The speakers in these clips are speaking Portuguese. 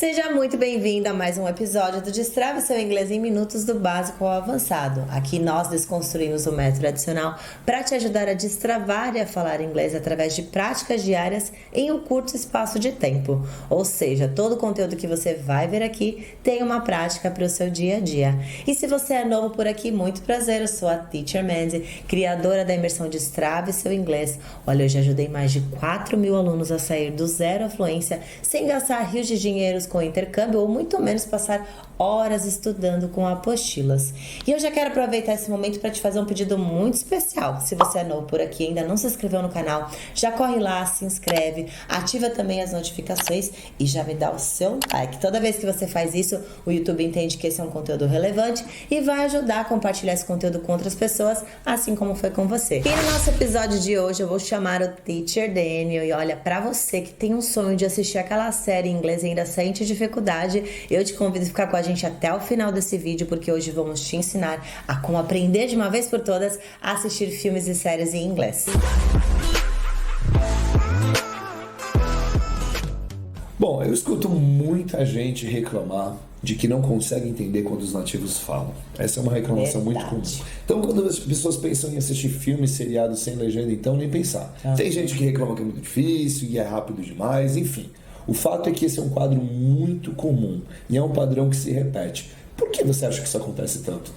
Seja muito bem-vindo a mais um episódio do Destrave Seu Inglês em Minutos do Básico ao Avançado. Aqui nós desconstruímos o método tradicional para te ajudar a destravar e a falar inglês através de práticas diárias em um curto espaço de tempo. Ou seja, todo o conteúdo que você vai ver aqui tem uma prática para o seu dia a dia. E se você é novo por aqui, muito prazer, eu sou a Teacher Mandy, criadora da imersão Destrave Seu Inglês. Olha, eu já ajudei mais de 4.000 alunos a sair do zero à fluência sem gastar rios de dinheiros com intercâmbio ou muito menos passar horas estudando com apostilas. E eu já quero aproveitar esse momento para te fazer um pedido muito especial. Se você é novo por aqui e ainda não se inscreveu no canal, já corre lá, se inscreve, ativa também as notificações e já me dá o seu like. Toda vez que você faz isso, o YouTube entende que esse é um conteúdo relevante e vai ajudar a compartilhar esse conteúdo com outras pessoas, assim como foi com você. E no nosso episódio de hoje eu vou chamar o Teacher Daniel e olha, para você que tem um sonho de assistir aquela série em inglês e ainda sente dificuldade, eu te convido a ficar com a gente até o final desse vídeo, porque hoje vamos te ensinar a como aprender de uma vez por todas a assistir filmes e séries em inglês. Bom, eu escuto muita gente reclamar de que não consegue entender quando os nativos falam. Essa é uma reclamação muito comum. Então, quando as pessoas pensam em assistir filmes, seriados sem legenda, então nem pensar. Tem gente que reclama que é muito difícil e é rápido demais, enfim. O fato é que esse é um quadro muito comum e é um padrão que se repete. Por que você acha que isso acontece tanto?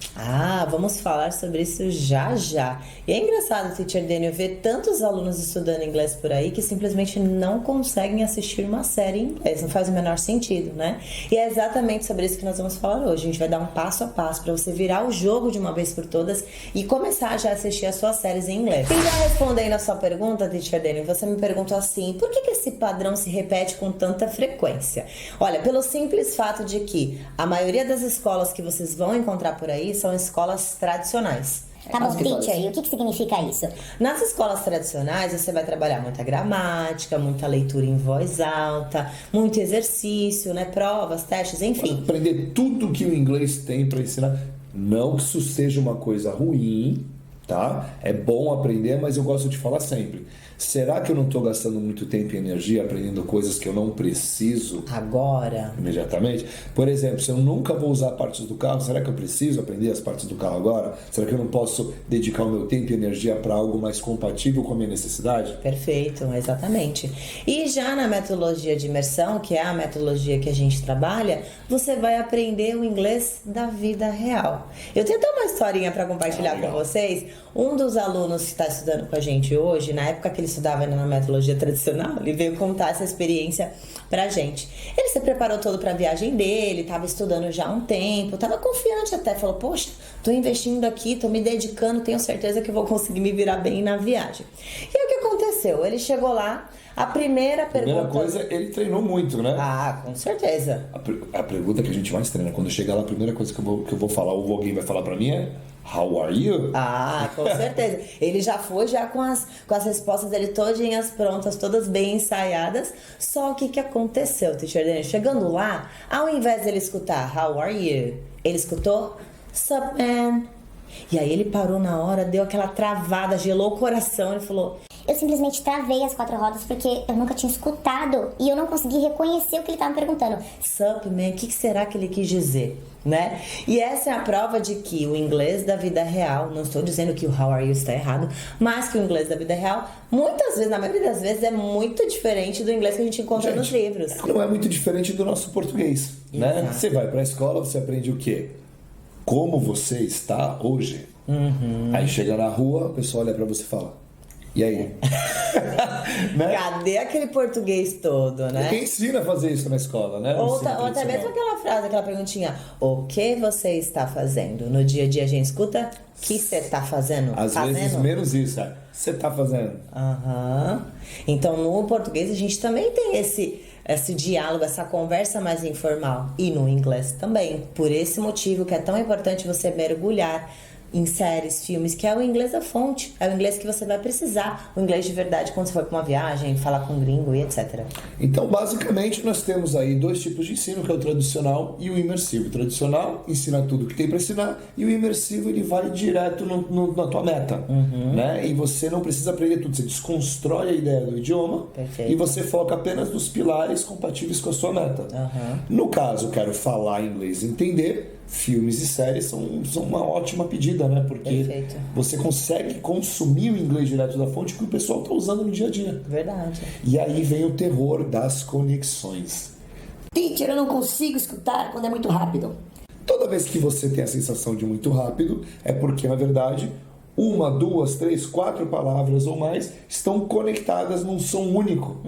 Vamos falar sobre isso já já. E é engraçado, Teacher Daniel, ver tantos alunos estudando inglês por aí que simplesmente não conseguem assistir uma série em inglês. Não faz o menor sentido, né? E é exatamente sobre isso que nós vamos falar hoje. A gente vai dar um passo a passo para você virar o jogo de uma vez por todas e começar já a assistir as suas séries em inglês. E já respondendo a sua pergunta, Teacher Daniel, você me perguntou assim, por que esse padrão se repete com tanta frequência? Olha, pelo simples fato de que a maioria das escolas que vocês vão encontrar por aí são escolas tradicionais. Tá bom, teacher, e o que significa isso? Nas escolas tradicionais, você vai trabalhar muita gramática, muita leitura em voz alta, muito exercício, né? Provas, testes, enfim. Aprender tudo que o inglês tem para ensinar. Não que isso seja uma coisa ruim, tá? É bom aprender, mas eu gosto de falar sempre. Será que eu não estou gastando muito tempo e energia aprendendo coisas que eu não preciso agora? Imediatamente? Por exemplo, se eu nunca vou usar partes do carro, será que eu preciso aprender as partes do carro agora? Será que eu não posso dedicar o meu tempo e energia para algo mais compatível com a minha necessidade? Perfeito, exatamente. E já na metodologia de imersão, que é a metodologia que a gente trabalha, você vai aprender o inglês da vida real. Eu tenho até uma historinha para compartilhar com vocês. Um dos alunos que está estudando com a gente hoje, na época que ele estudava ainda na metodologia tradicional, ele veio contar essa experiência pra gente. Ele se preparou todo pra viagem dele, estava estudando já há um tempo, estava confiante até, falou, poxa, tô investindo aqui, tô me dedicando, tenho certeza que eu vou conseguir me virar bem na viagem. E aí o que aconteceu? Ele chegou lá, a primeira pergunta... Primeira coisa, ele treinou muito, né? Com certeza. A pergunta que a gente mais treina, quando chegar lá, a primeira coisa que eu vou falar, ou alguém vai falar pra mim é How are you? Com certeza. Ele já foi com as respostas dele todinhas prontas, todas bem ensaiadas. Só o que aconteceu, Teacher Daniel? Chegando lá, ao invés dele escutar How are you? Ele escutou Sup, man? E aí ele parou na hora, deu aquela travada, gelou o coração. Ele falou... Eu simplesmente travei as 4 rodas porque eu nunca tinha escutado e eu não consegui reconhecer o que ele estava me perguntando. Sup, man? O que será que ele quis dizer? Né? E essa é a prova de que o inglês da vida real, não estou dizendo que o how are you está errado, mas que o inglês da vida real, muitas vezes, na maioria das vezes, é muito diferente do inglês que a gente encontra nos livros. Não é muito diferente do nosso português, né? Você vai para a escola, você aprende o quê? Como você está hoje. Aí chega na rua, o pessoal olha para você e fala, e aí? Né? Cadê aquele português todo, né? Quem ensina a fazer isso na escola, né? Ou até mesmo aquela frase, aquela perguntinha, o que você está fazendo? No dia a dia a gente escuta, o que você está fazendo? Às vezes menos isso, você está fazendo. Então no português a gente também tem esse diálogo, essa conversa mais informal. E no inglês também. Por esse motivo que é tão importante você mergulhar em séries, filmes, que é o inglês da fonte. É o inglês que você vai precisar, o inglês de verdade quando você for para uma viagem, falar com um gringo e etc. Então, basicamente, nós temos aí 2 tipos de ensino, que é o tradicional e o imersivo. O tradicional ensina tudo que tem para ensinar, e o imersivo ele vai direto na tua meta, né? E você não precisa aprender tudo, você desconstrói a ideia do idioma. Perfeito. E você foca apenas nos pilares compatíveis com a sua meta. No caso, quero falar inglês e entender, filmes e séries são uma ótima pedida, né? Porque Perfeito. você consegue consumir o inglês direto da fonte que o pessoal está usando no dia a dia. Verdade. E aí vem o terror das conexões. Teacher, eu não consigo escutar quando é muito rápido. Toda vez que você tem a sensação de muito rápido, é porque, na verdade, 1, 2, 3, 4 palavras ou mais estão conectadas num som único.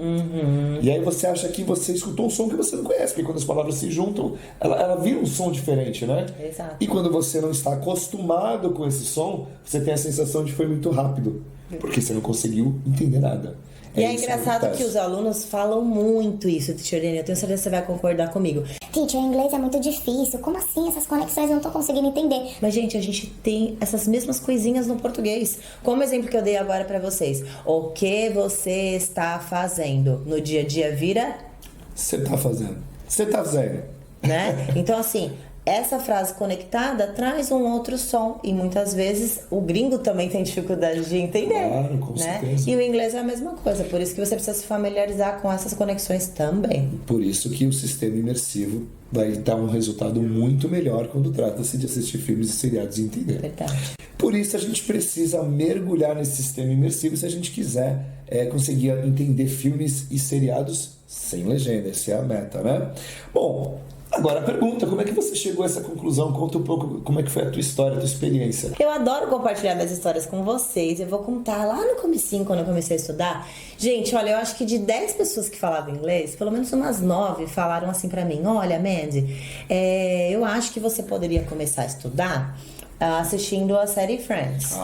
E aí você acha que você escutou um som que você não conhece, porque quando as palavras se juntam, ela vira um som diferente, né? Exato. E quando você não está acostumado com esse som, você tem a sensação de que foi muito rápido, porque você não conseguiu entender nada. E é isso engraçado acontece. que os alunos falam muito isso, Teacher Dani. Eu tenho certeza que você vai concordar comigo. Teacher, inglês é muito difícil. Como assim? Essas conexões eu não tô conseguindo entender. Mas, gente, a gente tem essas mesmas coisinhas no português. Como o exemplo que eu dei agora pra vocês. O que você está fazendo? No dia a dia vira, Você tá fazendo. Você tá fazendo. né? Então, assim, essa frase conectada traz um outro som. E muitas vezes o gringo também tem dificuldade de entender. Claro, com né? certeza. E o inglês é a mesma coisa. Por isso que você precisa se familiarizar com essas conexões também. Por isso que o sistema imersivo vai dar um resultado muito melhor quando trata-se de assistir filmes e seriados e entender. Verdade. Por isso a gente precisa mergulhar nesse sistema imersivo se a gente quiser conseguir entender filmes e seriados sem legenda. Essa é a meta, né? Bom, agora a pergunta, como é que você chegou a essa conclusão? Conta um pouco como é que foi a tua história, a tua experiência. Eu adoro compartilhar minhas histórias com vocês. Eu vou contar lá no comecinho, quando eu comecei a estudar. Gente, olha, eu acho que de 10 pessoas que falavam inglês, pelo menos umas 9 falaram assim pra mim: olha, Mandy, eu acho que você poderia começar a estudar assistindo a série Friends.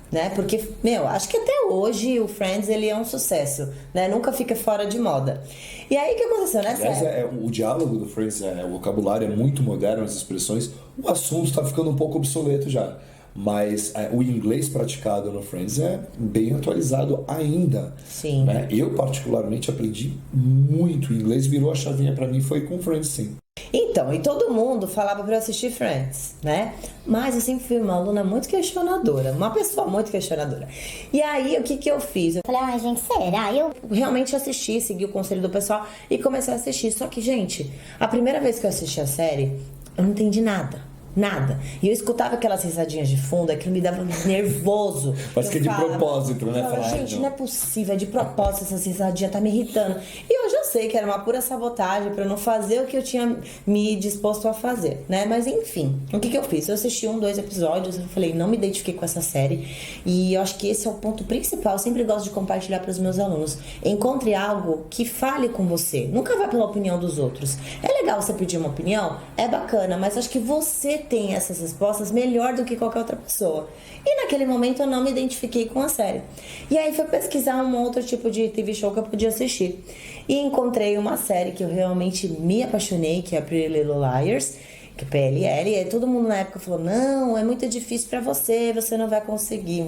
Né? Porque, acho que até hoje o Friends ele é um sucesso, né? Nunca fica fora de moda. E aí o que aconteceu, né, Aliás, o diálogo do Friends, o vocabulário é muito moderno, as expressões, o assunto está ficando um pouco obsoleto já. Mas o inglês praticado no Friends é bem atualizado ainda. Sim. Né? Eu, particularmente, aprendi muito inglês, virou a chavinha para mim, foi com Friends, sim. Então, e todo mundo falava pra eu assistir Friends, né? Mas eu sempre fui uma aluna muito questionadora, uma pessoa muito questionadora. E aí, o que eu fiz? Eu Falei, ai, gente, será? Eu realmente assisti, segui o conselho do pessoal e comecei a assistir. Só que, gente, a primeira vez que eu assisti a série, eu não entendi nada. Nada. E eu escutava aquelas risadinhas de fundo, aquilo me dava nervoso. Parece que é de propósito, né? Eu falava, gente, não é possível, é de propósito essa risadinha, tá me irritando. E hoje eu sei que era uma pura sabotagem pra eu não fazer o que eu tinha me disposto a fazer, né? Mas enfim, o que eu fiz? Eu assisti 1, 2 episódios, eu falei, não me identifiquei com essa série. E eu acho que esse é o ponto principal, eu sempre gosto de compartilhar pros meus alunos. Encontre algo que fale com você, nunca vá pela opinião dos outros. É legal você pedir uma opinião, é bacana, mas acho que você tem essas respostas melhor do que qualquer outra pessoa. E naquele momento eu não me identifiquei com a série. E aí fui pesquisar um outro tipo de TV show que eu podia assistir. E encontrei uma série que eu realmente me apaixonei, que é a Pretty Little Liars, que é PLL. E aí todo mundo na época falou, não, é muito difícil pra você, você não vai conseguir.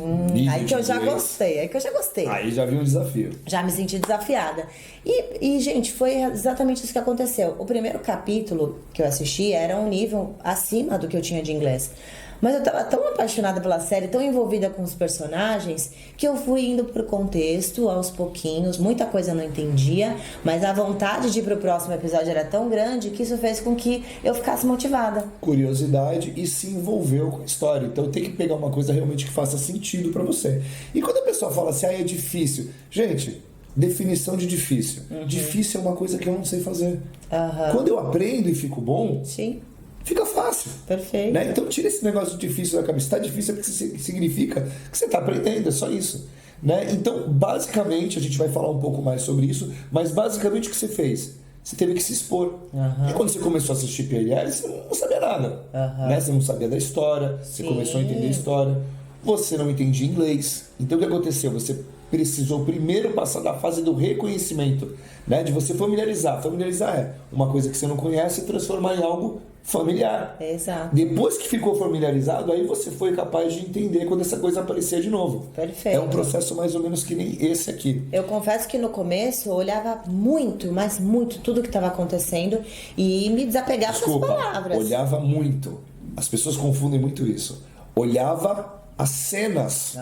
Aí que eu já gostei, Aí já vi um desafio. Já me senti desafiada. E, gente, foi exatamente isso que aconteceu. O primeiro capítulo que eu assisti era um nível acima do que eu tinha de inglês. Mas eu tava tão apaixonada pela série, tão envolvida com os personagens, que eu fui indo por contexto, aos pouquinhos. Muita coisa eu não entendia, mas a vontade de ir pro próximo episódio era tão grande que isso fez com que eu ficasse motivada. Curiosidade e se envolveu com a história. Então tem que pegar uma coisa realmente que faça sentido pra você. E quando a pessoa fala assim, é difícil. Gente, definição de difícil. Difícil é uma coisa que eu não sei fazer. Quando eu aprendo e fico bom, Sim. fica fácil. Perfeito. Né? Então tira esse negócio de difícil da cabeça. Se tá difícil é porque significa que você tá aprendendo, é só isso. Né? Então, basicamente, a gente vai falar um pouco mais sobre isso, mas basicamente o que você fez? Você teve que se expor. E quando você começou a assistir PLL, você não sabia nada. Né? Você não sabia da história, você começou a entender a história, você não entendia inglês. Então o que aconteceu? Você precisou primeiro passar da fase do reconhecimento, né? De você familiarizar. Familiarizar é uma coisa que você não conhece e transformar em algo familiar. Exato. Depois que ficou familiarizado, aí você foi capaz de entender quando essa coisa aparecia de novo. Perfeito. É um processo mais ou menos que nem esse aqui. Eu confesso que no começo eu olhava muito, mas muito, tudo que estava acontecendo e me desapegava das palavras. Olhava muito. As pessoas confundem muito isso. Olhava as cenas,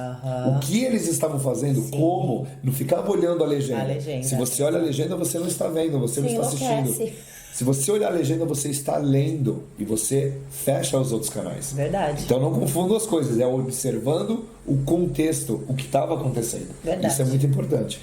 o que eles estavam fazendo, como, não ficava olhando a legenda. Se você olha a legenda, você não está vendo, você não está assistindo. Se você olhar a legenda, você está lendo e você fecha os outros canais. Verdade. Então não confunda as coisas, é observando o contexto, o que estava acontecendo. Verdade. Isso é muito importante.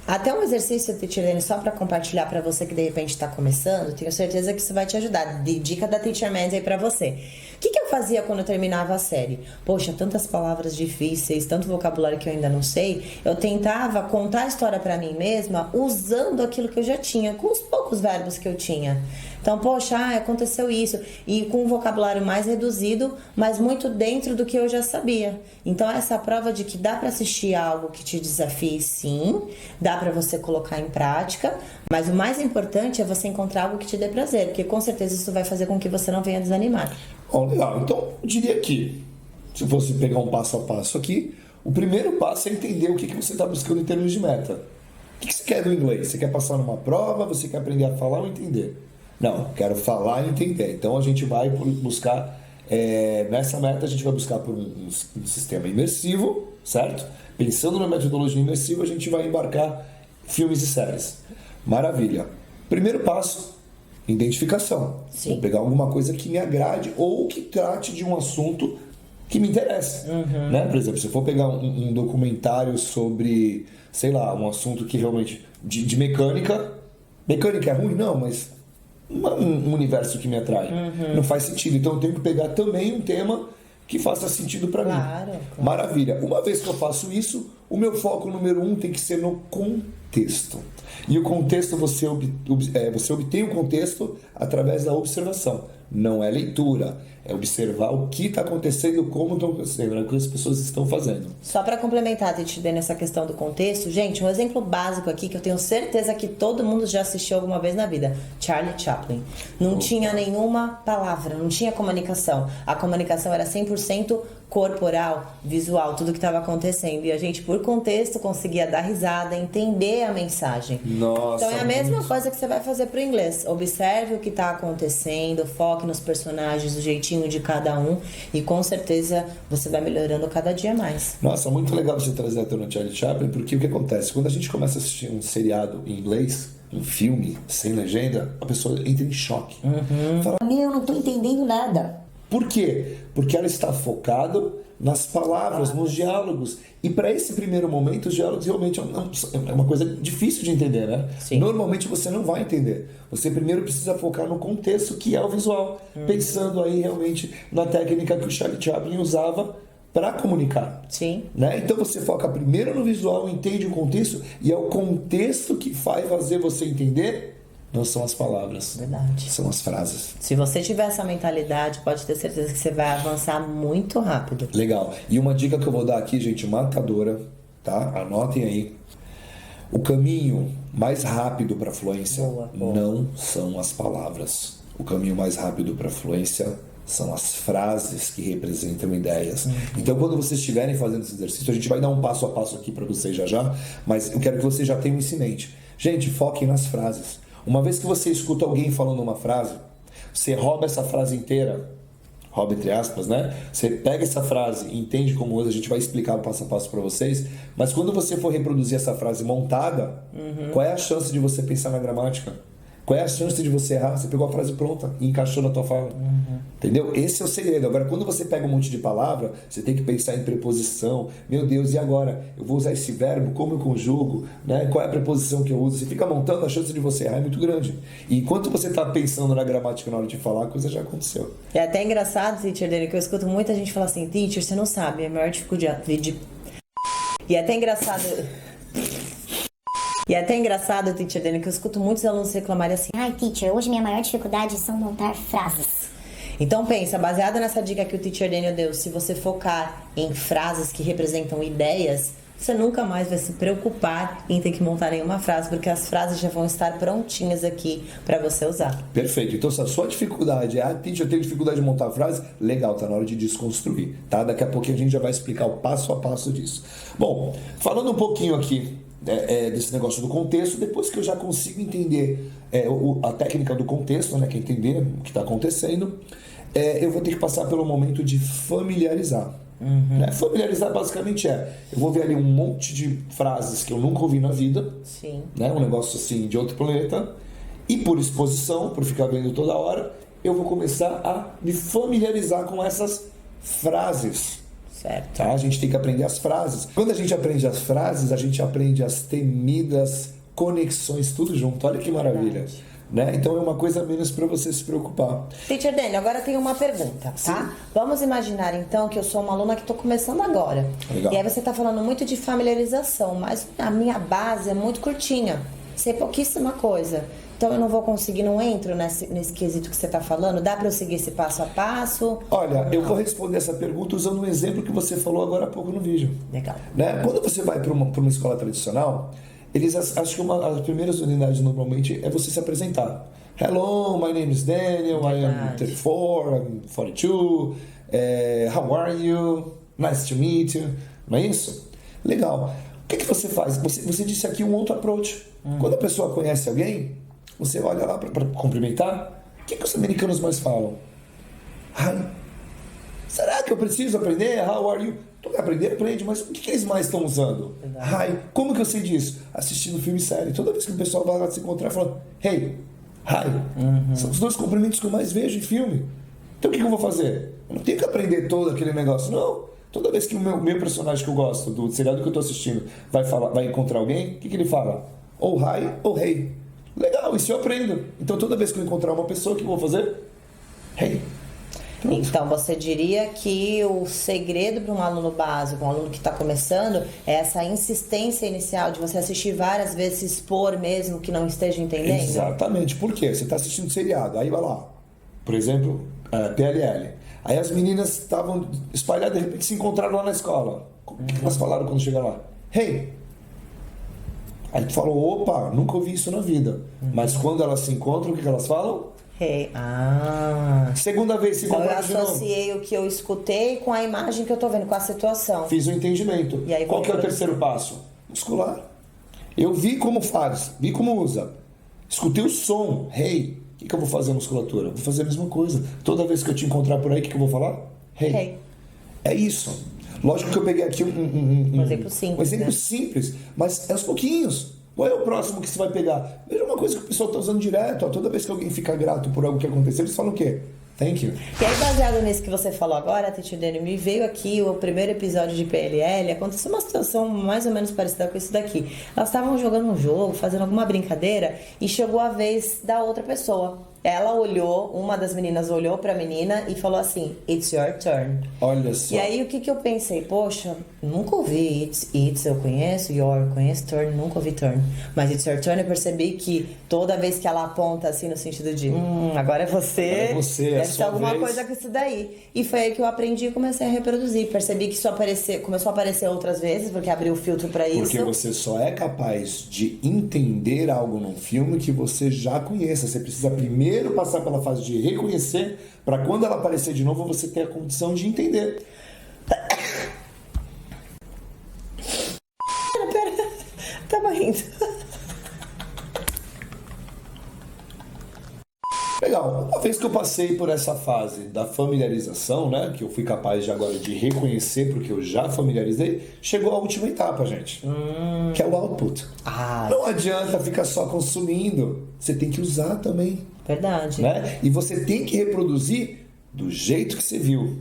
Até um exercício, Teacher Dani, só para compartilhar para você que de repente está começando, tenho certeza que isso vai te ajudar. Dica da Teacher Mandy aí para você. O que eu fazia quando eu terminava a série? Poxa, tantas palavras difíceis, tanto vocabulário que eu ainda não sei. Eu tentava contar a história para mim mesma usando aquilo que eu já tinha, com os poucos verbos que eu tinha. Então, poxa, aconteceu isso. E com um vocabulário mais reduzido, mas muito dentro do que eu já sabia. Então, essa é a prova de que dá para assistir algo que te desafie, sim. Dá para você colocar em prática. Mas o mais importante é você encontrar algo que te dê prazer. Porque com certeza isso vai fazer com que você não venha desanimar. Bom, legal. Então, eu diria que, se eu fosse pegar um passo a passo aqui, o primeiro passo é entender o que você está buscando em termos de meta. O que você quer do inglês? Você quer passar numa prova? Você quer aprender a falar ou entender? Não, quero falar e entender. Então a gente vai buscar, nessa meta a gente vai buscar por um sistema imersivo, certo? Pensando na metodologia imersiva, a gente vai embarcar filmes e séries. Maravilha. Primeiro passo, identificação. Sim. Vou pegar alguma coisa que me agrade ou que trate de um assunto que me interessa. Né? Por exemplo, se eu for pegar um documentário sobre, sei lá, um assunto que realmente... de mecânica. Mecânica é ruim? Não, mas... um universo que me atrai. Não faz sentido. Então eu tenho que pegar também um tema que faça sentido para mim. Claro. Maravilha. Uma vez que eu faço isso, o meu foco número 1 tem que ser no contexto. E o contexto, você obtém o contexto através da observação. Não é leitura. É observar o que está acontecendo, como está acontecendo, o que as pessoas estão fazendo. Só para complementar, Titi, nessa questão do contexto, gente, um exemplo básico aqui que eu tenho certeza que todo mundo já assistiu alguma vez na vida. Charlie Chaplin. Não tinha nenhuma palavra, não tinha comunicação. A comunicação era 100% corporal, visual, tudo que estava acontecendo. E a gente, por contexto, conseguia dar risada, entender a mensagem. Nossa, então é a mesma coisa que você vai fazer pro inglês. Observe o que está acontecendo, foque nos personagens, o jeitinho de cada um e com certeza você vai melhorando cada dia mais. Nossa, muito legal você trazer a tona Charlie Chaplin, porque o que acontece? Quando a gente começa a assistir um seriado em inglês, um filme sem legenda, a pessoa entra em choque. Fala, eu não tô entendendo nada. Por quê? Porque ela está focada nas palavras, nos diálogos. E para esse primeiro momento, os diálogos realmente é uma coisa difícil de entender, né? Sim. Normalmente você não vai entender. Você primeiro precisa focar no contexto, que é o visual. Pensando aí realmente na técnica que o Charlie Chaplin usava para comunicar. Sim. Né? Então você foca primeiro no visual, entende o contexto, e é o contexto que vai fazer você entender. Não são as palavras. Verdade. São as frases. Se você tiver essa mentalidade, pode ter certeza que você vai avançar muito rápido. Legal. E uma dica que eu vou dar aqui, gente, matadora, tá? Anotem aí. O caminho mais rápido para fluência Boa. não são as palavras. O caminho mais rápido para fluência são as frases que representam ideias. Então, quando vocês estiverem fazendo esse exercício, a gente vai dar um passo a passo aqui para vocês já, mas eu quero que vocês já tenham isso em mente. Gente, foquem nas frases. Uma vez que você escuta alguém falando uma frase, você rouba essa frase inteira, rouba entre aspas, né? Você pega essa frase e entende como usa, a gente vai explicar o passo a passo para vocês, mas quando você for reproduzir essa frase montada, qual é a chance de você pensar na gramática? Qual é a chance de você errar? Você pegou a frase pronta e encaixou na tua fala. Entendeu? Esse é o segredo. Agora, quando você pega um monte de palavra, você tem que pensar em preposição. Meu Deus, e agora? Eu vou usar esse verbo, como eu conjugo? Né? Qual é a preposição que eu uso? Você fica montando, a chance de você errar é muito grande. E enquanto você está pensando na gramática na hora de falar, a coisa já aconteceu. É até engraçado, Teacher Dani, que eu escuto muita gente falar assim, Teacher, você não sabe, é a maior dificuldade. E é até engraçado... Teacher Dani, que eu escuto muitos alunos reclamarem assim. Ai, teacher, hoje minha maior dificuldade são montar frases. Então pensa, baseado nessa dica que o Teacher Daniel deu, se você focar em frases que representam ideias, você nunca mais vai se preocupar em ter que montar nenhuma frase, porque as frases já vão estar prontinhas aqui para você usar. Perfeito. Então, se a sua dificuldade é, teacher, eu tenho dificuldade de montar frase, legal, tá na hora de desconstruir, tá? Daqui a pouquinho a gente já vai explicar o passo a passo disso. Bom, falando um pouquinho aqui desse negócio do contexto, depois que eu já consigo entender a técnica do contexto, né, que é entender o que está acontecendo, eu vou ter que passar pelo momento de familiarizar. Né? Familiarizar basicamente eu vou ver ali um monte de frases que eu nunca ouvi na vida, Sim. né? Um negócio assim de outro planeta, e por exposição, por ficar vendo toda hora, eu vou começar a me familiarizar com essas frases. Certo. Tá? A gente tem que aprender as frases. Quando a gente aprende as frases, a gente aprende as temidas conexões, tudo junto. Olha que maravilha. Né? Então é uma coisa a menos para você se preocupar. Teacher Daniel, agora tem uma pergunta, tá? Sim. Vamos imaginar então que eu sou uma aluna que estou começando agora. Legal. E aí você está falando muito de familiarização, mas a minha base é muito curtinha. Sei pouquíssima coisa. Então eu não vou conseguir, não entro nesse quesito que você está falando? Dá para eu seguir esse passo a passo? Olha, eu vou responder essa pergunta usando um exemplo que você falou agora há pouco no vídeo. Legal. Né? Quando você vai para uma escola tradicional, eles acho que as primeiras unidades normalmente é você se apresentar. Hello, my name is Daniel, I am 34, I'm 42, how are you? Nice to meet you. Não é isso? Legal. O que você faz? Você disse aqui um outro approach. Quando a pessoa conhece alguém, você olha lá para cumprimentar. O que os americanos mais falam? Hi. Será que eu preciso aprender? How are you? Tu quer aprender? Aprende, mas o que eles mais estão usando? Hi. Como que eu sei disso? Assistindo filme e série. Toda vez que o pessoal vai lá se encontrar, fala, hey, hi. São os dois cumprimentos que eu mais vejo em filme. Então o que eu vou fazer? Eu não tenho que aprender todo aquele negócio, não. Toda vez que o meu personagem que eu gosto, do seriado que eu estou assistindo, vai encontrar alguém, o que ele fala? Ou hi ou hey. Legal, isso eu aprendo. Então toda vez que eu encontrar uma pessoa, o que eu vou fazer? Hey. Pronto. Então você diria que o segredo para um aluno básico, um aluno que está começando, é essa insistência inicial de você assistir várias vezes, se expor mesmo que não esteja entendendo? Exatamente. Por quê? Você está assistindo seriado, aí vai lá. Por exemplo, PLL. Aí as meninas estavam espalhadas, de repente se encontraram lá na escola. O que elas falaram quando chegaram lá? Hey! Aí tu falou, opa, nunca ouvi isso na vida. Mas quando elas se encontram, o que elas falam? Hey. Segunda vez se Então eu encontraram de novo. associei o que eu escutei com a imagem que eu tô vendo, com a situação. Fiz o entendimento. E aí, qual que é o terceiro passo? Muscular. Eu vi como faz, vi como usa. Escutei o som, hey. O que eu vou fazer na musculatura? Vou fazer a mesma coisa. Toda vez que eu te encontrar por aí, o que eu vou falar? Hey. É isso. Lógico que eu peguei aqui um exemplo simples. Um exemplo simples, mas é aos pouquinhos. Qual é o próximo que você vai pegar? Veja uma coisa que o pessoal está usando direto. Ó, toda vez que alguém fica grato por algo que aconteceu, eles falam o quê? Thank you. E aí, baseado nisso que você falou agora, Teacher Daniel, me veio aqui o primeiro episódio de PLL. Aconteceu uma situação mais ou menos parecida com isso daqui. Elas estavam jogando um jogo, fazendo alguma brincadeira, e chegou a vez da outra pessoa. Ela olhou, uma das meninas olhou pra menina e falou assim, it's your turn. Olha só. E aí o que eu pensei? Poxa, nunca ouvi it's eu conheço, your eu conheço, turn, nunca ouvi turn. Mas it's your turn eu percebi que toda vez que ela aponta assim no sentido de agora é você, agora é você, deve ter alguma coisa com isso daí. E foi aí que eu aprendi e comecei a reproduzir. Percebi que isso começou a aparecer outras vezes, porque abriu o filtro pra isso. Porque você só é capaz de entender algo num filme que você já conheça. Você precisa primeiro passar pela fase de reconhecer, para quando ela aparecer de novo, você ter a condição de entender. Pera, tava rindo. Legal, uma vez que eu passei por essa fase da familiarização, né, que eu fui capaz de agora de reconhecer porque eu já familiarizei, chegou a última etapa, gente, que é o output. Não adianta ficar só consumindo, você tem que usar também. Verdade. Né? E você tem que reproduzir do jeito que você viu.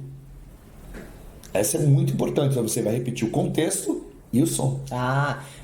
Essa é muito importante, então você vai repetir o contexto e o som.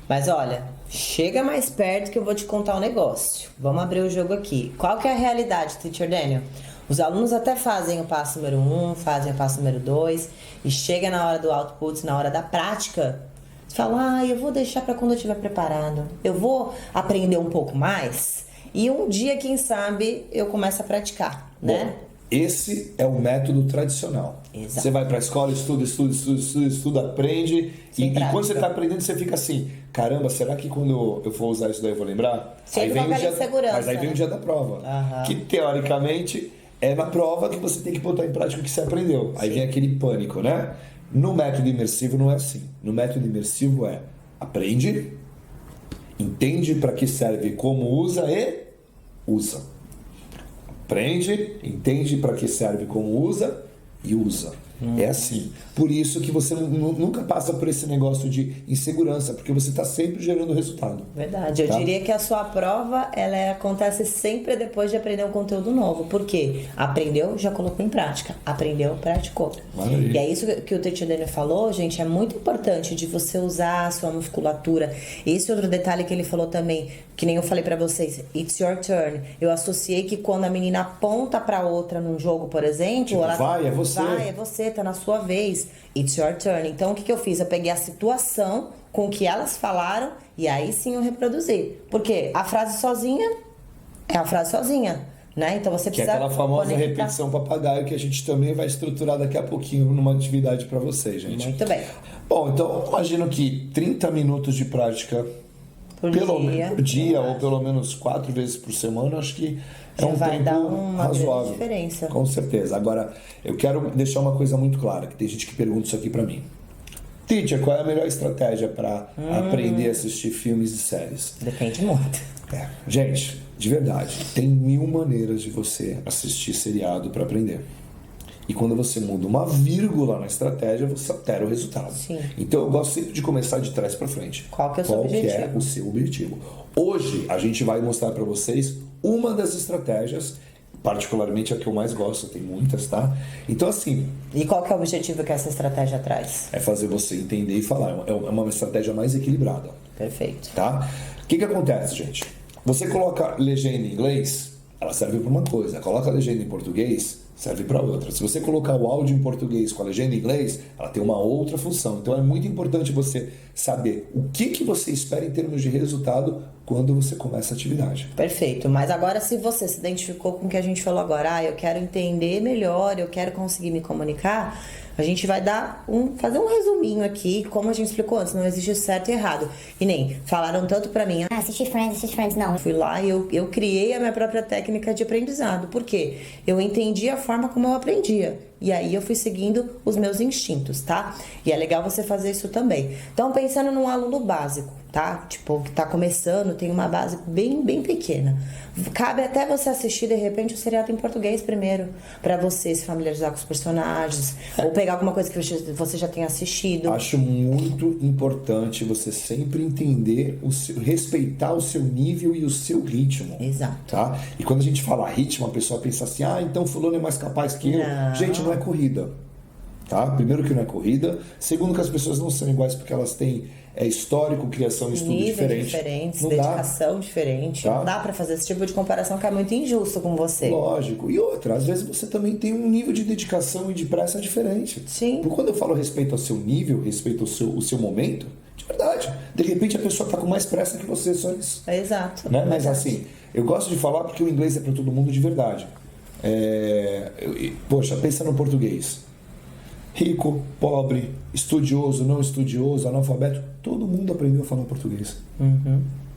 Mas olha, chega mais perto que eu vou te contar um negócio. Vamos abrir o jogo aqui. Qual que é a realidade, Teacher Daniel? Os alunos até fazem o passo número 1, fazem o passo número 2, e chega na hora do output, na hora da prática, você fala, eu vou deixar para quando eu estiver preparado. Eu vou aprender um pouco mais, e um dia, quem sabe, eu começo a praticar, né? Esse é o método tradicional. Exato. Você vai para a escola, estuda, aprende. E quando você está aprendendo, você fica assim: caramba, será que quando eu for usar isso daí eu vou lembrar? Sempre com aquela insegurança, mas aí vem o dia da prova. Que teoricamente é na prova que você tem que botar em prática o que você aprendeu. Aí vem aquele pânico, né? No método imersivo não é assim. No método imersivo é aprende, entende para que serve, como usa e usa. Aprende, entende para que serve, como usa e usa. É assim. Por isso que você nunca passa por esse negócio de insegurança, porque você está sempre gerando resultado. Verdade. Eu diria que a sua prova, ela acontece sempre depois de aprender um conteúdo novo. Por quê? Aprendeu, já colocou em prática. Aprendeu, praticou. Maravilha. E é isso que o Teacher Daniel falou, gente, é muito importante de você usar a sua musculatura. Esse outro detalhe que ele falou também, que nem eu falei pra vocês, it's your turn. Eu associei que quando a menina aponta pra outra num jogo, por exemplo, Tipo, ela vai, é você. Vai, é você, tá na sua vez. It's your turn. Então, o que eu fiz? Eu peguei a situação com o que elas falaram e aí sim eu reproduzi. Porque a frase sozinha é a frase sozinha, né? Então, você Que é precisa aquela famosa conectar. repetição papagaio que a gente também vai estruturar daqui a pouquinho numa atividade para vocês, gente. Muito bem. Bom, então imagino que 30 minutos de prática Por por dia ou pelo menos 4 vezes por semana, acho que é Já um vai tempo dar uma grande razoável. diferença. Com certeza. Agora, eu quero deixar uma coisa muito clara, que tem gente que pergunta isso aqui pra mim. Teacher, qual é a melhor estratégia para aprender a assistir filmes e séries? Depende muito. Gente, de verdade, tem 1000 maneiras de você assistir seriado para aprender. E quando você muda uma vírgula na estratégia, você altera o resultado. Sim. Então eu gosto sempre de começar de trás para frente. Qual que é o seu objetivo? Que é o seu objetivo? Hoje a gente vai mostrar para vocês uma das estratégias, particularmente a que eu mais gosto, tem muitas, tá? Então assim, E qual que é o objetivo que essa estratégia traz? é fazer você entender e falar. É uma estratégia mais equilibrada. Perfeito. Tá? O que acontece, gente? Você coloca legenda em inglês, ela serve para uma coisa. Coloca a legenda em português, serve para outra. Se você colocar o áudio em português com a legenda em inglês, ela tem uma outra função. Então é muito importante você saber o que você espera em termos de resultado quando você começa a atividade. Perfeito. Mas agora, se você se identificou com o que a gente falou agora, eu quero entender melhor, eu quero conseguir me comunicar, a gente vai fazer um resuminho aqui, como a gente explicou antes, não existe certo e errado. E nem falaram tanto pra mim, Assistir Friends, não. eu fui lá e eu criei a minha própria técnica de aprendizado. Por quê? Eu entendi a forma como eu aprendia. E aí eu fui seguindo os meus instintos, tá? E é legal você fazer isso também. Então, pensando num aluno básico, tá? Tipo, que tá começando, tem uma base bem, bem pequena. Cabe até você assistir, de repente, o seriado em português primeiro, pra você se familiarizar com os personagens, ou pegar alguma coisa que você já tenha assistido. Acho muito importante você sempre entender, respeitar o seu nível e o seu ritmo. Exato. Tá? E quando a gente fala ritmo, a pessoa pensa assim, então fulano é mais capaz que eu. Não. Gente, não é corrida. Tá? Primeiro que não é corrida. Segundo que as pessoas não são iguais porque elas têm histórico, criação e estudo Níveis diferente. diferentes, Não dedicação diferente. Tá? Não dá pra fazer esse tipo de comparação que é muito injusto com você. Lógico. E outra, às vezes você também tem um nível de dedicação e de pressa diferente. Sim. Porque quando eu falo respeito ao seu nível, respeito ao seu momento, de verdade, de repente a pessoa tá com mais pressa que você, só isso. Exato. Né? Mas Verdade. assim, eu gosto de falar porque o inglês é para todo mundo de verdade. Poxa, pensa no português. Rico, pobre, estudioso, não estudioso, analfabeto, todo mundo aprendeu a falar português.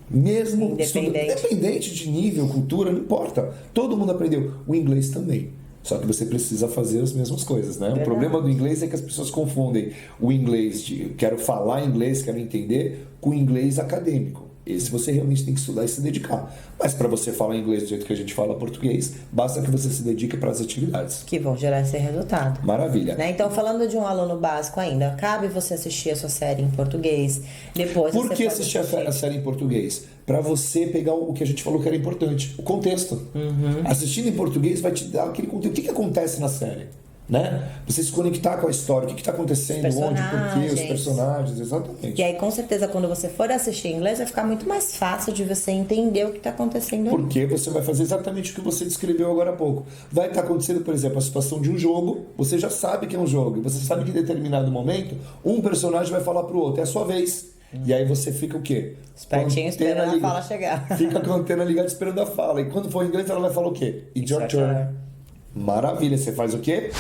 Mesmo independente de nível, cultura, não importa. Todo mundo aprendeu. O inglês também. Só que você precisa fazer as mesmas coisas, né? O problema do inglês é que as pessoas confundem o inglês de quero falar inglês, quero entender, com o inglês acadêmico. Esse você realmente tem que estudar e se dedicar. Mas para você falar inglês do jeito que a gente fala português, basta que você se dedique para as atividades. Que vão gerar esse resultado. Maravilha. Né? Então, falando de um aluno básico ainda, cabe você assistir a sua série em português. Depois Por você que pode assistir a série em português? Para você pegar o que a gente falou que era importante, o contexto. Assistindo em português vai te dar aquele conteúdo. O que acontece na série? Né? Você se conectar com a história, o que está acontecendo, onde, porquê, os personagens, exatamente. E aí, com certeza, quando você for assistir em inglês, vai ficar muito mais fácil de você entender o que está acontecendo ali. Porque você vai fazer exatamente o que você descreveu agora há pouco. Vai estar acontecendo, por exemplo, a situação de um jogo, você já sabe que é um jogo, e você sabe que em determinado momento, um personagem vai falar pro outro, é a sua vez. E aí você fica o quê? Espertinho esperando a fala chegar. Fica com a antena ligada esperando a fala. E quando for em inglês, ela vai falar o quê? It's your turn. Maravilha, você faz o quê?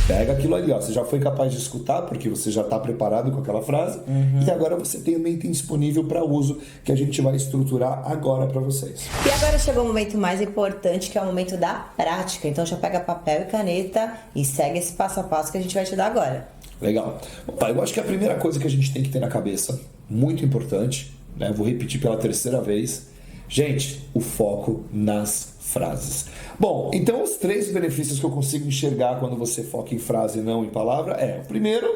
Pega aquilo ali, ó. Você já foi capaz de escutar, porque você já está preparado com aquela frase. E agora você tem um item disponível para uso, que a gente vai estruturar agora para vocês. E agora chegou o momento mais importante, que é o momento da prática. Então já pega papel e caneta e segue esse passo a passo que a gente vai te dar agora. Legal. Opa, eu acho que a primeira coisa que a gente tem que ter na cabeça, muito importante, né? Vou repetir pela terceira vez. Gente, o foco nas frases. Bom, então os 3 benefícios que eu consigo enxergar quando você foca em frase e não em palavra o primeiro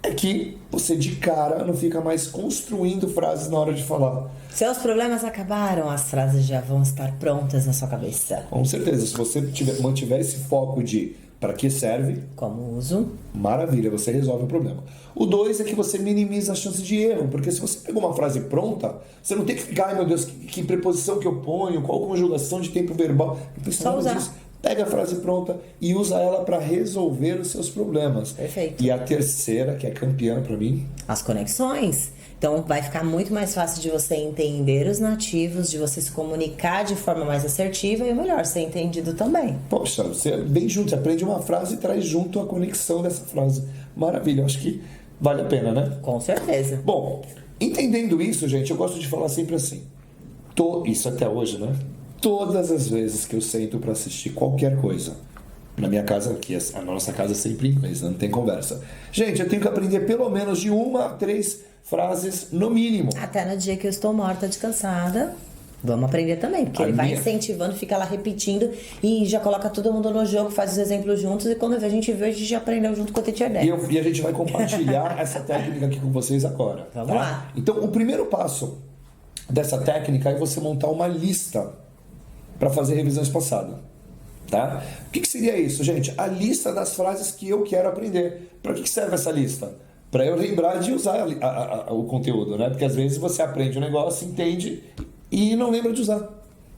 é que você de cara não fica mais construindo frases na hora de falar. Seus problemas acabaram, as frases já vão estar prontas na sua cabeça. Com certeza, se você mantiver esse foco de para que serve, como uso, maravilha, você resolve o problema. O 2 é que você minimiza a chance de erro, porque se você pegou uma frase pronta, você não tem que ficar, ai meu Deus, que preposição que eu ponho, qual conjugação de tempo verbal. Não precisa só usar. disso. Pega a frase pronta e usa ela para resolver os seus problemas. Perfeito. E a terceira, que é campeã para mim, as conexões. Então vai ficar muito mais fácil de você entender os nativos, de você se comunicar de forma mais assertiva e o melhor, ser entendido também. Poxa, você vem junto, você aprende uma frase e traz junto a conexão dessa frase. Maravilha, eu acho que vale a pena, né? Com certeza. Bom, entendendo isso, gente, eu gosto de falar sempre assim. Isso até hoje, né? Todas as vezes que eu sento para assistir qualquer coisa, na minha casa aqui, a nossa casa é sempre em inglês, não tem conversa. Gente, eu tenho que aprender pelo menos de 1 a 3 frases no mínimo. Até no dia que eu estou morta de cansada, vamos aprender também, porque ele vai incentivando, fica lá repetindo e já coloca todo mundo no jogo, faz os exemplos juntos e quando a gente vê, a gente já aprendeu junto com o Teacher Dan. E a gente vai compartilhar essa técnica aqui com vocês agora. Vamos lá. Então, o primeiro passo dessa técnica é você montar uma lista para fazer revisões passadas. Tá? O que seria isso, gente? A lista das frases que eu quero aprender. Para que serve essa lista? Para eu lembrar de usar o conteúdo, né? Porque às vezes você aprende um negócio, entende e não lembra de usar.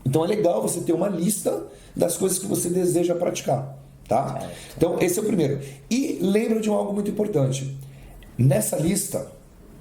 Então é legal você ter uma lista das coisas que você deseja praticar, tá? Então esse é o primeiro. E lembra de algo muito importante. Nessa lista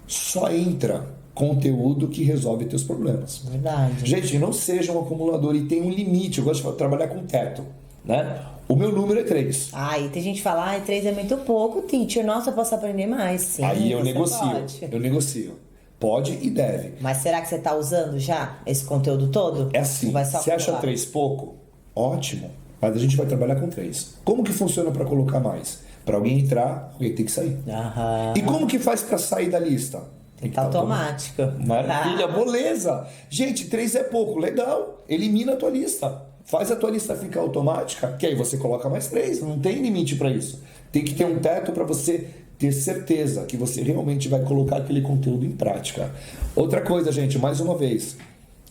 só entra conteúdo que resolve teus problemas. Verdade. Gente, não seja um acumulador e tem um limite. Eu gosto de trabalhar com teto, né? O meu número é 3. E tem gente que fala, 3 é muito pouco, teacher. Nossa, eu posso aprender mais. Sim, aí eu negocio. Pode. Eu negocio. Pode e deve. Mas será que você está usando já esse conteúdo todo? É assim, você acha 3 pouco? Ótimo. Mas a gente vai trabalhar com 3. Como que funciona para colocar mais? Para alguém entrar, alguém tem que sair. E como que faz para sair da lista? Tem que estar automático. Maravilha, moleza. Gente, 3 é pouco, legal. Elimina a tua lista. Faz a tua lista ficar automática, que aí você coloca mais 3. Não tem limite para isso. Tem que ter um teto para você ter certeza que você realmente vai colocar aquele conteúdo em prática. Outra coisa, gente, mais uma vez,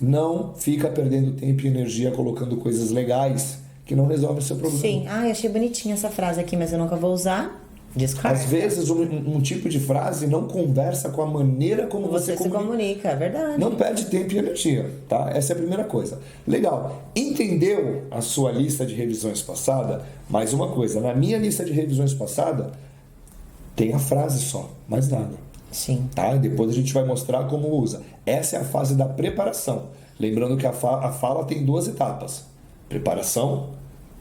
não fica perdendo tempo e energia colocando coisas legais que não resolvem o seu problema. Sim, achei bonitinha essa frase aqui, mas eu nunca vou usar. Descarta. Às vezes um tipo de frase não conversa com a maneira como você se comunica, é verdade. Não perde tempo e energia, tá? Essa é a primeira coisa. Legal. Entendeu a sua lista de revisões passada? Mais uma coisa, na minha lista de revisões passada tem a frase só, mais nada. Sim. Tá? E depois a gente vai mostrar como usa. Essa é a fase da preparação. Lembrando que a fala tem 2 etapas. Preparação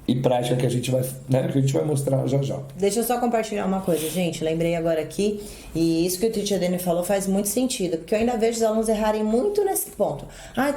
e prática que a gente vai, né, que a gente vai mostrar já já. Deixa eu só compartilhar uma coisa, gente. Lembrei agora aqui, e isso que o Teacher Dani falou faz muito sentido, porque eu ainda vejo os alunos errarem muito nesse ponto.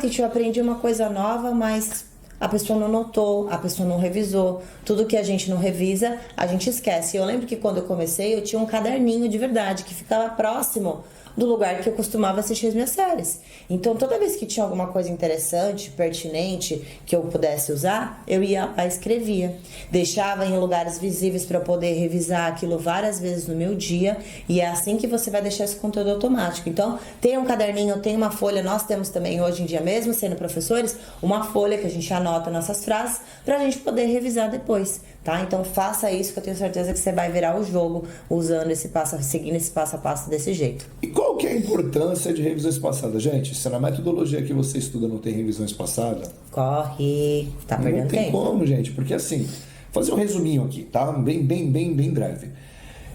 Teacher, eu aprendi uma coisa nova, mas a pessoa não notou, a pessoa não revisou. Tudo que a gente não revisa, a gente esquece. Eu lembro que quando eu comecei, eu tinha um caderninho de verdade, que ficava próximo do lugar que eu costumava assistir as minhas séries. Então, toda vez que tinha alguma coisa interessante, pertinente, que eu pudesse usar, eu ia lá e escrevia. Deixava em lugares visíveis para eu poder revisar aquilo várias vezes no meu dia, e é assim que você vai deixar esse conteúdo automático. Então, tenha um caderninho, tenha uma folha. Nós temos também, hoje em dia mesmo, sendo professores, uma folha que a gente anota nossas frases para a gente poder revisar depois, tá? Então, faça isso, que eu tenho certeza que você vai virar o jogo usando seguindo esse passo a passo desse jeito. E qual que é a importância de revisões passadas? Gente, se na metodologia que você estuda não tem revisões passadas... Corre, tá perdendo tempo. Não tem como, gente, porque assim, fazer um resuminho aqui, tá? Bem breve.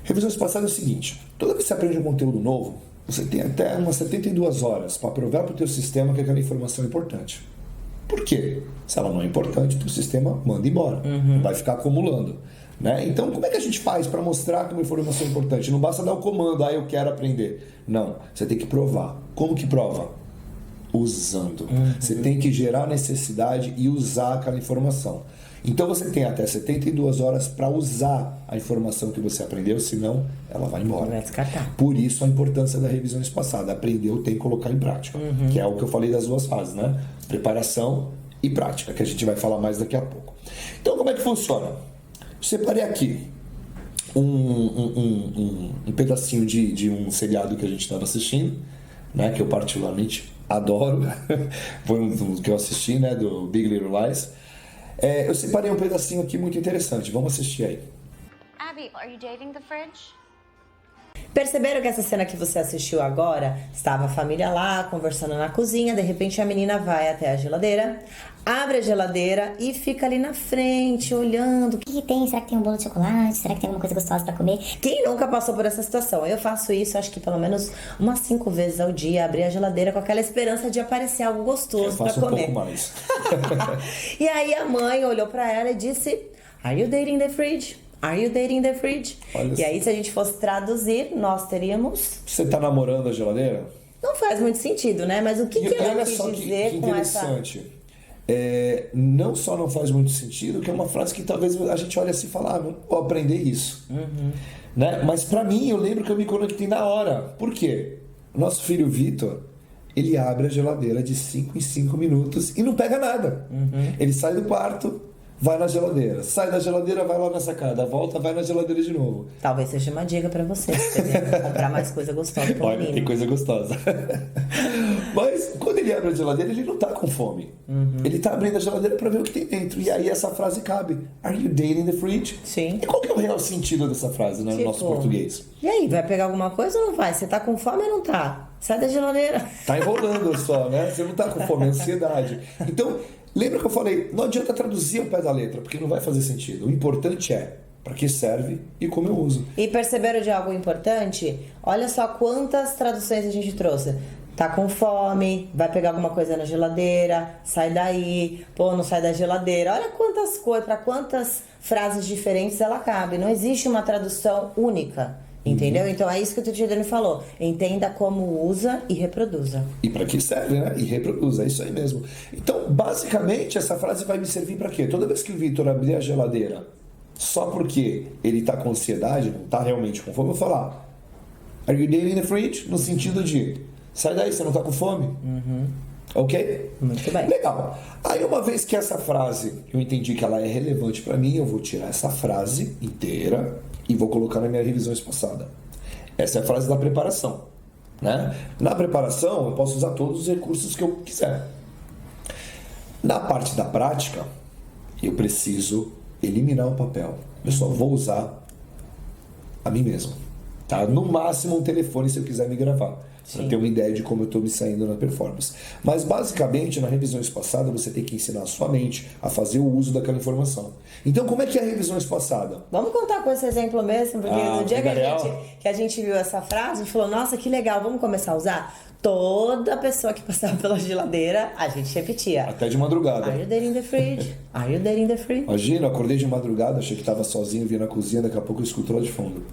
Revisões passadas é o seguinte, toda vez que você aprende um conteúdo novo, você tem até umas 72 horas para provar para o teu sistema que aquela informação é importante. Por quê? Se ela não é importante, o sistema manda embora. Vai ficar acumulando. Né? Então, como é que a gente faz para mostrar que uma informação é importante? Não basta dar o comando, eu quero aprender. Não, você tem que provar. Como que prova? Usando. Você tem que gerar necessidade e usar aquela informação. Então, você tem até 72 horas para usar a informação que você aprendeu, senão ela vai embora. Vai descartar. Por isso, a importância da revisão espaçada. Aprendeu, tem que colocar em prática. Que é o que eu falei das duas fases, né? Preparação e prática, que a gente vai falar mais daqui a pouco. Então, como é que funciona? Separei aqui um pedacinho de um seriado que a gente estava assistindo, né, que eu particularmente adoro. Foi um que eu assisti, né, do Big Little Lies. Eu separei um pedacinho aqui muito interessante. Vamos assistir aí. Abby, are you dating the fridge? Perceberam que essa cena que você assistiu agora, estava a família lá, conversando na cozinha, de repente a menina vai até a geladeira, abre a geladeira e fica ali na frente, olhando. O que tem? Será que tem um bolo de chocolate? Será que tem alguma coisa gostosa pra comer? Quem nunca passou por essa situação? Eu faço isso, acho que pelo menos umas 5 vezes ao dia, abrir a geladeira com aquela esperança de aparecer algo gostoso pra comer. Um pouco mais. E aí a mãe olhou pra ela e disse: Are you dating the fridge? Are you dating the fridge? Olha e aí, se a gente fosse traduzir, nós teríamos... Você tá namorando a geladeira? Não faz muito sentido, né? Mas o que ela quis dizer com essa... Não só não faz muito sentido, que é uma frase que talvez a gente olhe assim e fala, não vou aprender isso. Né? Mas pra mim, eu lembro que eu me conectei na hora. Por quê? Nosso filho Vitor, ele abre a geladeira de 5 em 5 minutos e não pega nada. Ele sai do quarto, vai na geladeira, sai da geladeira, vai lá na sacada, volta, vai na geladeira de novo. Talvez seja uma dica pra você, comprar mais coisa gostosa pro menino. Tem coisa gostosa. Mas quando ele abre a geladeira, ele não tá com fome. Ele tá abrindo a geladeira pra ver o que tem dentro. E aí essa frase cabe. Are you dating the fridge? Sim. E qual que é o real sentido dessa frase, né, no nosso português? E aí, vai pegar alguma coisa ou não vai? Você tá com fome ou não tá? Sai da geladeira. Tá enrolando só, né? Você não tá com fome, é ansiedade. Então, lembra que eu falei, não adianta traduzir ao pé da letra, porque não vai fazer sentido. O importante é para que serve e como eu uso. E perceberam de algo importante? Olha só quantas traduções a gente trouxe. Tá com fome, vai pegar alguma coisa na geladeira, sai daí, pô, não sai da geladeira. Olha quantas coisas, para quantas frases diferentes ela cabe. Não existe uma tradução única. Entendeu? Então é isso que o Tio Dani falou. Entenda como usa e reproduza. E para que serve, né? E reproduza, é isso aí mesmo. Então, basicamente, essa frase vai me servir para quê? Toda vez que o Vitor abrir a geladeira, só porque ele tá com ansiedade, não tá realmente com fome, eu vou falar Are you dating the fridge? No sentido de sai daí, você não tá com fome? Ok? Muito bem. Legal. Aí uma vez que essa frase, eu entendi que ela é relevante para mim, eu vou tirar essa frase inteira e vou colocar na minha revisão espaçada. Essa é a frase da preparação, né? Na preparação, eu posso usar todos os recursos que eu quiser. Na parte da prática, eu preciso eliminar o papel. Eu só vou usar a mim mesmo. Tá? No máximo um telefone se eu quiser me gravar. Para ter uma ideia de como eu estou me saindo na performance. Mas basicamente na revisão espaçada você tem que ensinar a sua mente a fazer o uso daquela informação. Então como é que é a revisão espaçada? Vamos contar com esse exemplo mesmo, porque no dia que a gente viu essa frase, a gente falou, nossa, que legal, vamos começar a usar? Toda pessoa que passava pela geladeira, a gente repetia. Até de madrugada. Are you dating the fridge? Are you dating the fridge? Imagina, eu acordei de madrugada, achei que estava sozinho, vim na cozinha, daqui a pouco eu escuto lá de fundo.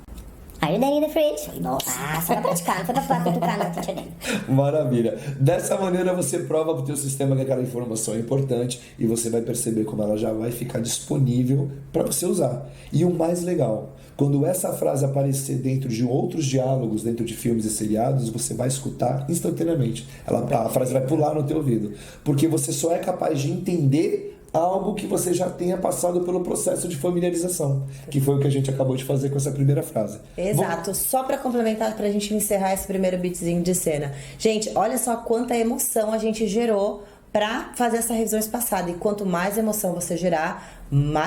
Are you dating the fridge? Nossa, só pra praticar, não foi pra cutucar no Tio Dani. Maravilha. Dessa maneira você prova para o teu sistema que aquela informação é importante e você vai perceber como ela já vai ficar disponível para você usar. E o mais legal, quando essa frase aparecer dentro de outros diálogos, dentro de filmes e seriados, você vai escutar instantaneamente. A frase vai pular no teu ouvido. Porque você só é capaz de entender algo que você já tenha passado pelo processo de familiarização, que foi o que a gente acabou de fazer com essa primeira frase. Exato. Só para complementar, pra gente encerrar esse primeiro beatzinho de cena. Gente, olha só quanta emoção a gente gerou pra fazer essa revisão espaçada. E quanto mais emoção você gerar,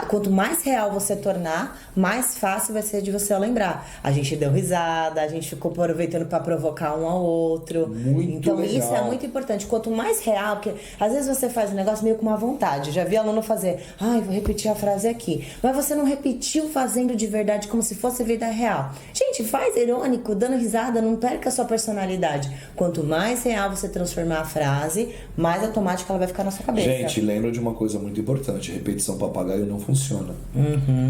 Quanto mais real você tornar, mais fácil vai ser de você lembrar. A gente deu risada, a gente ficou aproveitando para provocar um ao outro. Muito então legal. Isso é muito importante. Quanto mais real, porque às vezes você faz um negócio meio com uma vontade. Já vi aluno fazer, vou repetir a frase aqui. Mas você não repetiu fazendo de verdade como se fosse vida real. Gente, faz irônico, dando risada, não perca a sua personalidade. Quanto mais real você transformar a frase, mais automática ela vai ficar na sua cabeça. Gente, lembra de uma coisa muito importante: repetição papagaio não funciona.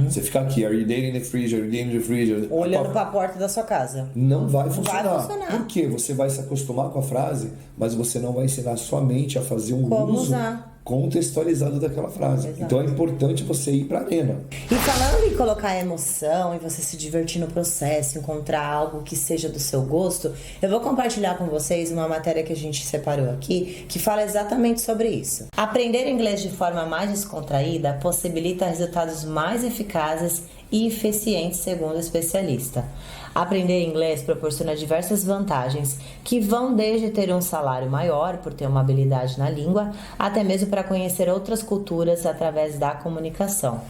Você fica aqui, are you dating the fridge? Are you dating the fridge? Olhando pra porta da sua casa. Não vai funcionar. Vai funcionar. Por quê? Você vai se acostumar com a frase, mas você não vai ensinar a sua mente a fazer um Como uso usar. contextualizado daquela frase. Exato. Então é importante você ir pra arena. E falando em colocar emoção e você se divertir no processo, encontrar algo que seja do seu gosto, eu vou compartilhar com vocês uma matéria que a gente separou aqui, que fala exatamente sobre isso. Aprender inglês de forma mais descontraída possibilita resultados mais eficazes e eficientes, segundo o especialista. Aprender inglês proporciona diversas vantagens, que vão desde ter um salário maior por ter uma habilidade na língua, até mesmo para conhecer outras culturas através da comunicação.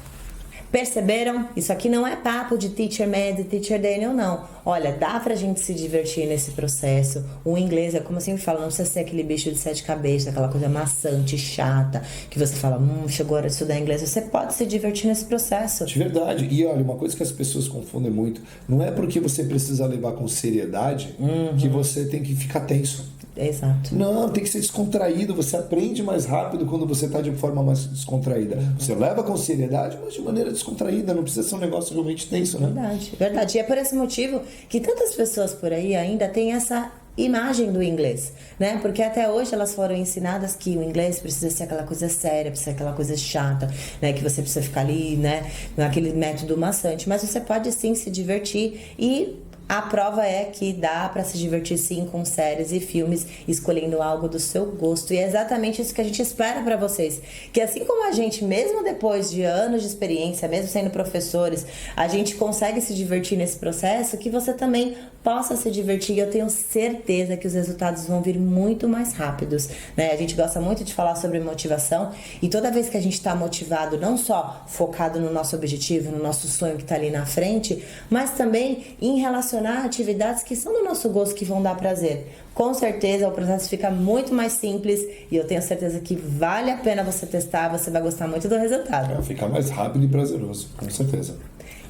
Perceberam? Isso aqui não é papo de Teacher Mad e Teacher Daniel, não. Olha, dá pra gente se divertir nesse processo. O inglês é, como eu sempre falo, não precisa ser aquele bicho de 7 cabeças, aquela coisa maçante, chata, que você fala, chegou a hora de estudar inglês. Você pode se divertir nesse processo. De verdade. E olha, uma coisa que as pessoas confundem muito, não é porque você precisa levar com seriedade que você tem que ficar tenso. Exato. Não, tem que ser descontraído. Você aprende mais rápido quando você está de forma mais descontraída. Você leva com seriedade, mas de maneira descontraída. Não precisa ser um negócio realmente tenso, né? Verdade, verdade. E é por esse motivo que tantas pessoas por aí ainda têm essa imagem do inglês, né? Porque até hoje elas foram ensinadas que o inglês precisa ser aquela coisa séria, precisa ser aquela coisa chata, né? Que você precisa ficar ali, né? Naquele método maçante. Mas você pode sim se divertir e a prova é que dá pra se divertir sim com séries e filmes, escolhendo algo do seu gosto. E é exatamente isso que a gente espera pra vocês. Que assim como a gente, mesmo depois de anos de experiência, mesmo sendo professores, a gente consegue se divertir nesse processo, que você também possa se divertir. E eu tenho certeza que os resultados vão vir muito mais rápidos, né? A gente gosta muito de falar sobre motivação, e toda vez que a gente tá motivado, não só focado no nosso objetivo, no nosso sonho que tá ali na frente, mas também em relacionar atividades que são do nosso gosto, que vão dar prazer. Com certeza o processo fica muito mais simples e eu tenho certeza que vale a pena você testar, você vai gostar muito do resultado. Fica mais rápido e prazeroso, com certeza.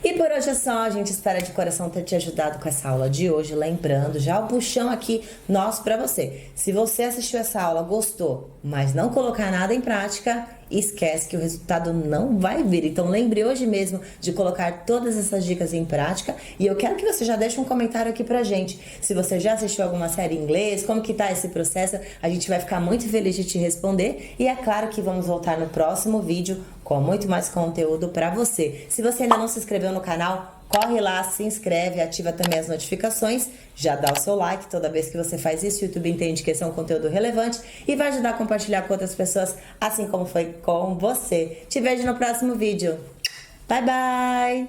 E por hoje é só, a gente espera de coração ter te ajudado com essa aula de hoje, lembrando já o puxão aqui nosso pra você. Se você assistiu essa aula, gostou, mas não colocar nada em prática, esquece que o resultado não vai vir. Então lembre hoje mesmo de colocar todas essas dicas em prática, e eu quero que você já deixe um comentário aqui pra gente. Se você já assistiu alguma série em inglês, como que tá esse processo, a gente vai ficar muito feliz de te responder, e é claro que vamos voltar no próximo vídeo com muito mais conteúdo pra você. Se você ainda não se inscreveu no canal, corre lá, se inscreve, ativa também as notificações, já dá o seu like toda vez que você faz isso. O YouTube entende que esse é um conteúdo relevante e vai ajudar a compartilhar com outras pessoas, assim como foi com você. Te vejo no próximo vídeo. Bye, bye!